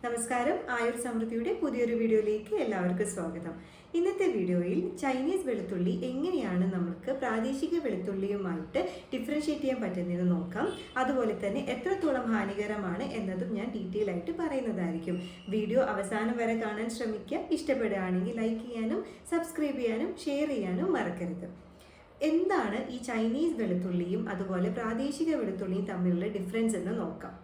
നമസ്കാരം, ആയുർ സമൃദ്ധിയുടെ പുതിയൊരു വീഡിയോയിലേക്ക് എല്ലാവർക്കും സ്വാഗതം. ഇന്നത്തെ വീഡിയോയിൽ ചൈനീസ് വെളുത്തുള്ളി എങ്ങനെയാണ് നമുക്ക് പ്രാദേശിക വെളുത്തുള്ളിയുമായിട്ട് ഡിഫറൻഷ്യേറ്റ് ചെയ്യാൻ പറ്റുന്നതെന്ന് നോക്കാം. അതുപോലെ തന്നെ എത്രത്തോളം ഹാനികരമാണ് എന്നതും ഞാൻ ഡീറ്റെയിൽ ആയിട്ട് പറയുന്നതായിരിക്കും. വീഡിയോ അവസാനം വരെ കാണാൻ ശ്രമിക്കുക. ഇഷ്ടപ്പെടുകയാണെങ്കിൽ ലൈക്ക് ചെയ്യാനും സബ്സ്ക്രൈബ് ചെയ്യാനും ഷെയർ ചെയ്യാനും മറക്കരുത്. എന്താണ് ഈ ചൈനീസ് വെളുത്തുള്ളിയും അതുപോലെ പ്രാദേശിക വെളുത്തുള്ളിയും തമ്മിലുള്ള ഡിഫറൻസ് എന്ന് നോക്കാം.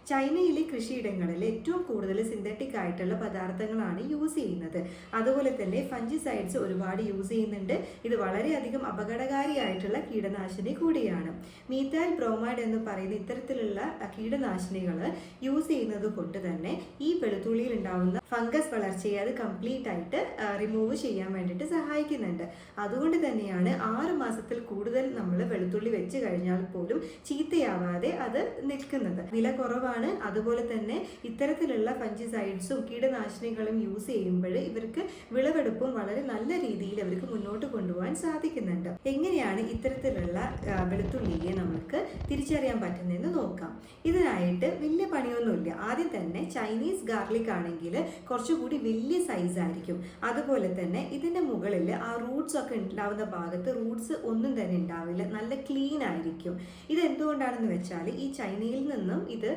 ചൈനയിലെ കൃഷിയിടങ്ങളിൽ ഏറ്റവും കൂടുതൽ സിന്തറ്റിക് ആയിട്ടുള്ള പദാർത്ഥങ്ങളാണ് യൂസ് ചെയ്യുന്നത്. അതുപോലെ തന്നെ ഫംഗിസൈഡ്സ് ഒരുപാട് യൂസ് ചെയ്യുന്നുണ്ട്. ഇത് വളരെയധികം അപകടകാരിയായിട്ടുള്ള കീടനാശിനി കൂടിയാണ്. മീഥൈൽ ബ്രോമൈഡ് എന്ന് പറയുന്ന ഇത്തരത്തിലുള്ള കീടനാശിനികൾ യൂസ് ചെയ്യുന്നത് കൊണ്ട് തന്നെ ഈ വെളുത്തുള്ളിയിൽ ഉണ്ടാവുന്ന ഫംഗസ് വളർച്ചയെ അത് കംപ്ലീറ്റ് ആയിട്ട് റിമൂവ് ചെയ്യാൻ വേണ്ടിയിട്ട് സഹായിക്കുന്നുണ്ട്. അതുകൊണ്ട് തന്നെയാണ് 6 മാസത്തിൽ കൂടുതൽ നമ്മൾ വെളുത്തുള്ളി വെച്ച് കഴിഞ്ഞാൽ പോലും ചീത്തയാവാതെ അത് നിൽക്കുന്നത്. വില കുറവാണ്. അതുപോലെ തന്നെ ഇത്തരത്തിലുള്ള ഫംഗിസൈഡ്സും കീടനാശിനികളും യൂസ് ചെയ്യുമ്പോൾ ഇവർക്ക് വിളവെടുപ്പും വളരെ നല്ല രീതിയിൽ അവർക്ക് മുന്നോട്ട് കൊണ്ടുപോകാൻ സാധിക്കുന്നുണ്ട്. എങ്ങനെയാണ് ഇത്തരത്തിലുള്ള വെളുത്തുള്ളിയെ നമുക്ക് തിരിച്ചറിയാൻ പറ്റുന്നതെന്ന് നോക്കാം. ഇതിനായിട്ട് വലിയ പണിയൊന്നുമില്ല. ആദ്യം തന്നെ ചൈനീസ് ഗാർലിക് ആണെങ്കിൽ കുറച്ചുകൂടി വലിയ സൈസ് ആയിരിക്കും. അതുപോലെ തന്നെ ഇതിന്റെ മുകളിൽ ആ റൂട്ട്സ് ഒക്കെ ഉണ്ടാവുന്ന ഭാഗത്ത് റൂട്ട്സ് ഒന്നും തന്നെ ഉണ്ടാവില്ല, നല്ല ക്ലീൻ ആയിരിക്കും. ഇത് എന്തുകൊണ്ടാണെന്ന് വെച്ചാൽ ഈ ചൈനയിൽ നിന്നും ഇത്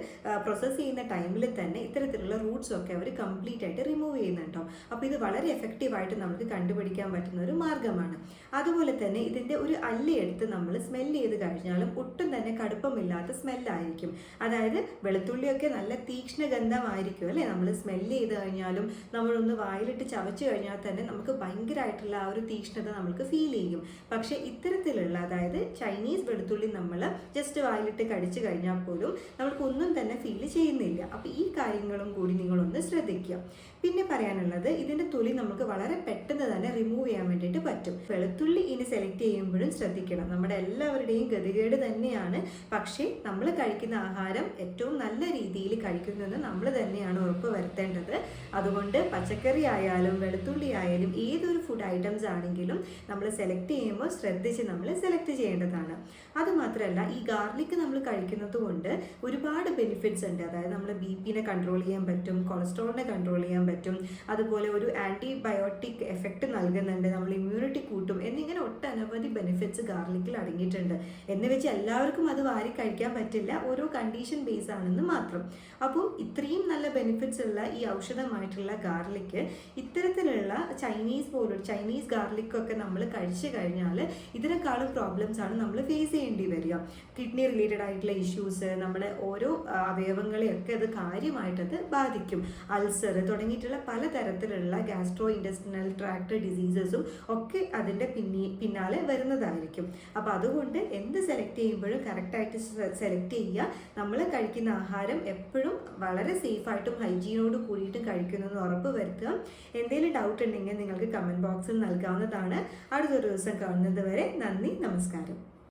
പ്രോസസ്സ് ചെയ്യുന്ന ടൈമിൽ തന്നെ ഇത്തരത്തിലുള്ള റൂട്ട്സ് ഒക്കെ അവർ കംപ്ലീറ്റ് ആയിട്ട് റിമൂവ് ചെയ്യുന്നുണ്ടോ. അപ്പോൾ ഇത് വളരെ എഫക്റ്റീവായിട്ട് നമുക്ക് കണ്ടുപിടിക്കാൻ പറ്റുന്ന ഒരു മാർഗമാണ്. അതുപോലെ തന്നെ ഇതിൻ്റെ ഒരു അല്ലി എടുത്ത് നമ്മൾ സ്മെല്ല് ചെയ്ത് കഴിഞ്ഞാലും ഒട്ടും തന്നെ കടുപ്പമില്ലാത്ത സ്മെല്ലായിരിക്കും. അതായത് വെളുത്തുള്ളിയൊക്കെ നല്ല തീക്ഷ്ണ ഗന്ധമായിരിക്കും അല്ലേ. നമ്മൾ സ്മെല്ല് ചെയ്ത് കഴിഞ്ഞാലും നമ്മളൊന്ന് വായിലിട്ട് ചവച്ച് കഴിഞ്ഞാൽ തന്നെ നമുക്ക് ഭയങ്കരമായിട്ടുള്ള ആ ഒരു തീക്ഷ്ണത നമുക്ക് ഫീൽ ചെയ്യും. പക്ഷേ ഇത്തരത്തിലുള്ള അതായത് ചൈനീസ് വെളുത്തുള്ളി നമ്മൾ ജസ്റ്റ് വായിലിട്ട് കടിച്ചു കഴിഞ്ഞാൽ പോലും നമുക്കൊന്നും തന്നെ ഫീൽ ചെയ്യുന്നില്ല. അപ്പോൾ ഈ കാര്യങ്ങളും കൂടി നിങ്ങളൊന്ന് ശ്രദ്ധിക്കുക. പിന്നെ പറയാനുള്ളത് ഇതിൻ്റെ തൊലി നമുക്ക് വളരെ പെട്ടെന്ന് തന്നെ റിമൂവ് ചെയ്യാൻ വേണ്ടിയിട്ട് പറ്റും. വെളുത്തുള്ളി ഇനി സെലക്ട് ചെയ്യുമ്പോഴും ശ്രദ്ധിക്കണം. നമ്മുടെ എല്ലാവരുടെയും ഗതികേട് തന്നെയാണ്. പക്ഷേ നമ്മൾ കഴിക്കുന്ന ആഹാരം ഏറ്റവും നല്ല രീതിയിൽ കഴിക്കുന്നെന്ന് നമ്മൾ തന്നെയാണ് ഉറപ്പ് വരുത്തേണ്ടത്. അതുകൊണ്ട് പച്ചക്കറി ആയാലും വെളുത്തുള്ളി ആയാലും ഏതൊരു ഫുഡ് ഐറ്റംസ് ആണെങ്കിലും നമ്മൾ സെലക്ട് ചെയ്യുമ്പോൾ ശ്രദ്ധിച്ച് നമ്മൾ സെലക്ട് ചെയ്യേണ്ടതാണ്. അതുമാത്രമല്ല ഈ ഗാർലിക് നമ്മൾ കഴിക്കുന്നത് കൊണ്ട് ഒരുപാട് ബെനിഫിറ്റ്സ് ഉണ്ട്. അതായത് നമ്മൾ ബിപിനെ കൺട്രോൾ ചെയ്യാൻ പറ്റും, കൊളസ്ട്രോളിനെ കൺട്രോൾ ചെയ്യാൻ പറ്റും, അതുപോലെ ഒരു ആൻറ്റിബയോട്ടിക് എഫക്റ്റ് നൽകുന്നുണ്ട്, നമ്മൾ ഇമ്മ്യൂണിറ്റി കൂട്ടും എന്നിങ്ങനെ ഒട്ടനവധി ബെനിഫിറ്റ്സ് ഗാർലിക്കിൽ അടങ്ങിയിട്ടുണ്ട്. എന്ന് വെച്ച് എല്ലാവർക്കും അത് വാരി കഴിക്കാൻ പറ്റില്ല, ഓരോ കണ്ടീഷൻ ബേസ് ആണെന്ന് മാത്രം. അപ്പോൾ ഇത്രയും നല്ല ബെനിഫിറ്റ്സ് ഉള്ള ഈ ഔഷധമായിട്ടുള്ള ഗാർലിക്ക് ഇത്തരത്തിലുള്ള ചൈനീസ് ഗാർലിക്കൊക്കെ നമ്മൾ കഴിച്ചു കഴിഞ്ഞാൽ ഇതിനേക്കാളും പ്രോബ്ലംസ് ആണ് നമ്മൾ ഫേസ് ചെയ്യേണ്ടി വരിക. കിഡ്നി റിലേറ്റഡ് ആയിട്ടുള്ള ഇഷ്യൂസ്, നമ്മുടെ ഓരോ അവയവങ്ങളെയൊക്കെ അത് കാര്യമായിട്ടത് ബാധിക്കും. അൾസർ തുടങ്ങിയിട്ടുള്ള പലതരത്തിലുള്ള ഗ്യാസ്ട്രോ ഇൻറ്റെസ്റ്റിനൽ ട്രാക്ട് ഡിസീസസും ഒക്കെ അതിൻ്റെ പിന്നാലെ വരുന്നതായിരിക്കും. അപ്പോൾ അതുകൊണ്ട് എന്ത് സെലക്ട് ചെയ്യുമ്പോഴും കറക്റ്റായിട്ട് സെലക്ട് ചെയ്യുക. നമ്മൾ കഴിക്കുന്ന ആഹാരം എപ്പോഴും വളരെ സേഫായിട്ടും ഹൈജീനോട് കൂടിയിട്ടും കഴിക്കുന്നതെന്ന് ഉറപ്പ് വരുത്തുക. എന്തെങ്കിലും ഡൗട്ട് ഉണ്ടെങ്കിൽ നിങ്ങൾക്ക് കമൻറ്റ് ബോക്സിൽ നൽകാവുന്നതാണ്. അടുത്തൊരു ദിവസം കാണുന്നത് വരെ നന്ദി, നമസ്കാരം.